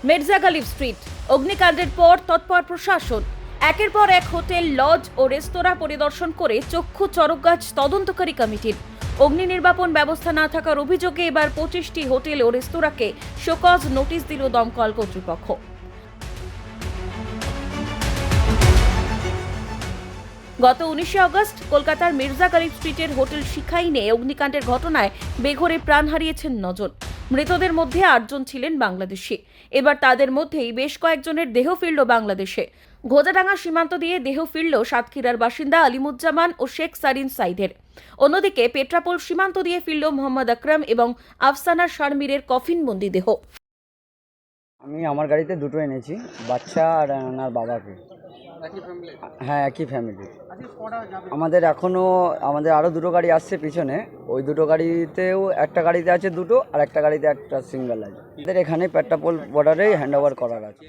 Mirza Ghalib street অগ্নিকাণ্ডের পর তৎপর প্রশাসন একের পর এক হোটেল, লজ ও রেস্তোরাঁ পরিদর্শন করে চক্ষু চরকগাছ তদন্তকারী কমিটির। অগ্নি নির্বাপন ব্যবস্থা না থাকার অভিযোগে এবার 25টি হোটেল ও রেস্তোরাঁকে শোকজ নোটিশ দিল দমকল কর্তৃপক্ষ। গত 19শে আগস্ট কলকাতার মির্জা গালিব স্ট্রিটের হোটেল শিখাইনে অগ্নিকাণ্ডের ঘটনায় বেঘোরে প্রাণ হারিয়েছেন 9 জন। মৃতদের মধ্যে 8 জন ছিলেন বাংলাদেশি। এবার তাদের মধ্যেই বেশ কয়েকজনের দেহ ফিরল বাংলাদেশে। ঘোজাডাঙ্গা সীমান্ত দিয়ে দেহ ফিরল সাতক্ষীরার বাসিন্দা আলিমুজ্জামান ও শেখ সারিন সাইদের। অন্যদিকে পেট্রাপোল সীমান্ত দিয়ে ফিরল মোহাম্মদ আকরাম এবং আফসানা শারমিরের কফিনবন্দি দেহ। আমি আমার গাড়িতে দুটো এনেছি, বাচ্চা আর ওনার বাবাকে। হ্যাঁ, একই ফ্যামিলি। আমাদের আরও দুটো গাড়ি আসছে পিছনে। ওই দুটো গাড়িতেও একটা গাড়িতে আছে দুটো, আর একটা গাড়িতে একটা সিঙ্গেল আছে। আমাদের এখানে পেট্রাপোল বর্ডারে হ্যান্ড ওভার করার আছে।